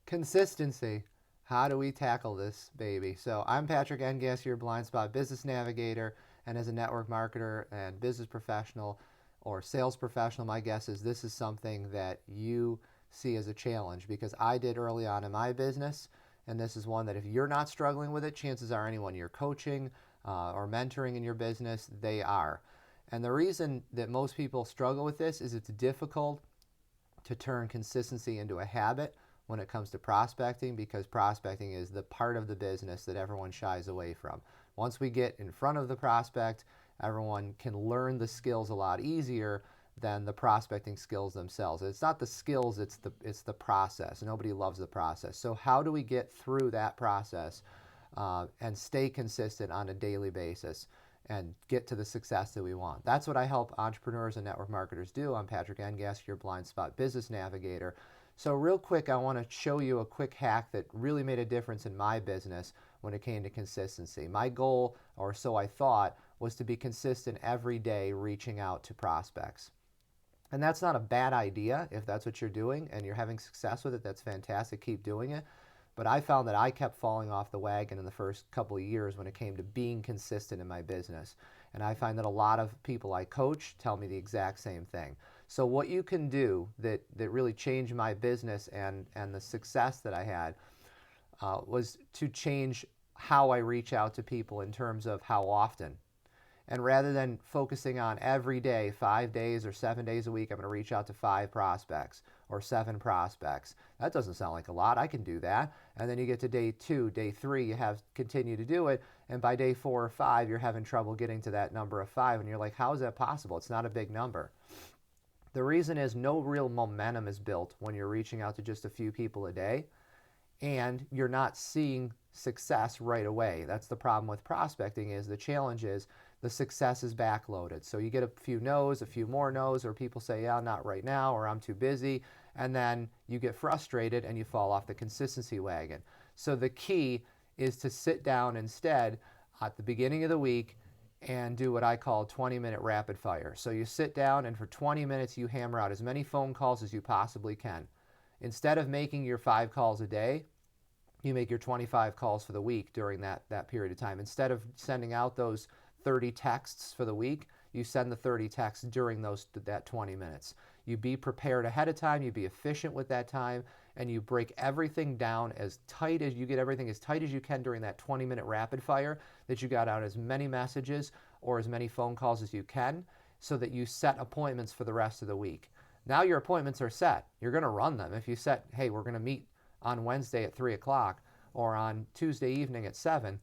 Consistency. How do we tackle this baby? So I'm Patrick Engas, your blind spot business navigator, and as a network marketer and business professional or sales professional, my guess is this is something that you see as a challenge because I did early on in my business, and this is one that if you're not struggling with it, chances are anyone you're coaching or mentoring in your business, they are. And the reason that most people struggle with this is it's difficult to turn consistency into a habit when it comes to prospecting because prospecting is the part of the business that everyone shies away from. Once we get in front of the prospect, everyone can learn the skills a lot easier than the prospecting skills themselves. It's not the skills, it's the process. Nobody loves the process. So how do we get through that process and stay consistent on a daily basis and get to the success that we want? That's what I help entrepreneurs and network marketers do. I'm Patrick Engas, your blind spot business navigator. So real quick, I want to show you a quick hack that really made a difference in my business when it came to consistency. My goal, or so I thought, was to be consistent every day reaching out to prospects. And that's not a bad idea if that's what you're doing and you're having success with it. That's fantastic. Keep doing it. But I found that I kept falling off the wagon in the first couple of years when it came to being consistent in my business. And I find that a lot of people I coach tell me the exact same thing. So what you can do that really changed my business and the success that I had was to change how I reach out to people in terms of how often. And rather than focusing on every day, 5 days or 7 days a week, I'm going to reach out to 5 prospects or 7 prospects. That doesn't sound like a lot. I can do that. And then you get to day 2, day 3, you have continue to do it. And by day 4 or 5, you're having trouble getting to that number of 5. And you're like, how is that possible? It's not a big number. The reason is no real momentum is built when you're reaching out to just a few people a day and you're not seeing success right away. That's the problem with prospecting. Is the challenge is the success is backloaded. So you get a few no's, a few more no's, or people say, yeah, not right now, or I'm too busy. And then you get frustrated and you fall off the consistency wagon. So the key is to sit down instead at the beginning of the week and do what I call 20-minute rapid fire. So you sit down and for 20 minutes you hammer out as many phone calls as you possibly can. Instead of making your 5 calls a day, you make your 25 calls for the week during that period of time. Instead of sending out those 30 texts for the week, you send the 30 texts during that 20 minutes. You be prepared ahead of time, you be efficient with that time, and you break everything down as tight as you get everything as tight as you can during that 20-minute rapid fire, that you got out as many messages or as many phone calls as you can so that you set appointments for the rest of the week. Now your appointments are set. You're going to run them. If you set, hey, we're going to meet on Wednesday at 3 o'clock or on Tuesday evening at 7,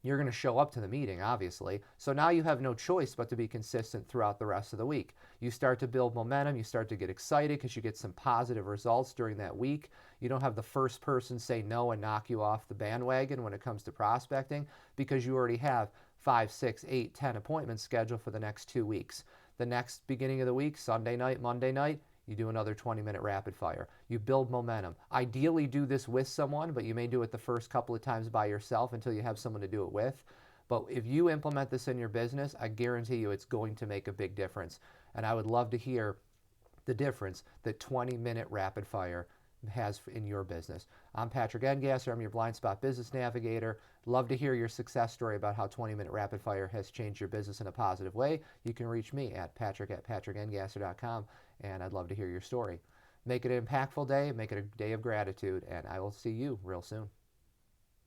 you're going to show up to the meeting, obviously. So now you have no choice but to be consistent throughout the rest of the week. You start to build momentum. You start to get excited because you get some positive results during that week. You don't have the first person say no and knock you off the bandwagon when it comes to prospecting because you already have 5, 6, 8, 10 appointments scheduled for the next 2 weeks. The next beginning of the week, Sunday night, Monday night, you do another 20-minute rapid fire. You build momentum. Ideally do this with someone, but you may do it the first couple of times by yourself until you have someone to do it with. But if you implement this in your business, I guarantee you it's going to make a big difference. And I would love to hear the difference that 20-minute rapid fire has in your business. I'm Patrick Engasser. I'm your blind spot business navigator. Love to hear your success story about how 20-minute rapid fire has changed your business in a positive way. You can reach me at patrickengasser.com, and I'd love to hear your story. Make it an impactful day. Make it a day of gratitude, and I will see you real soon.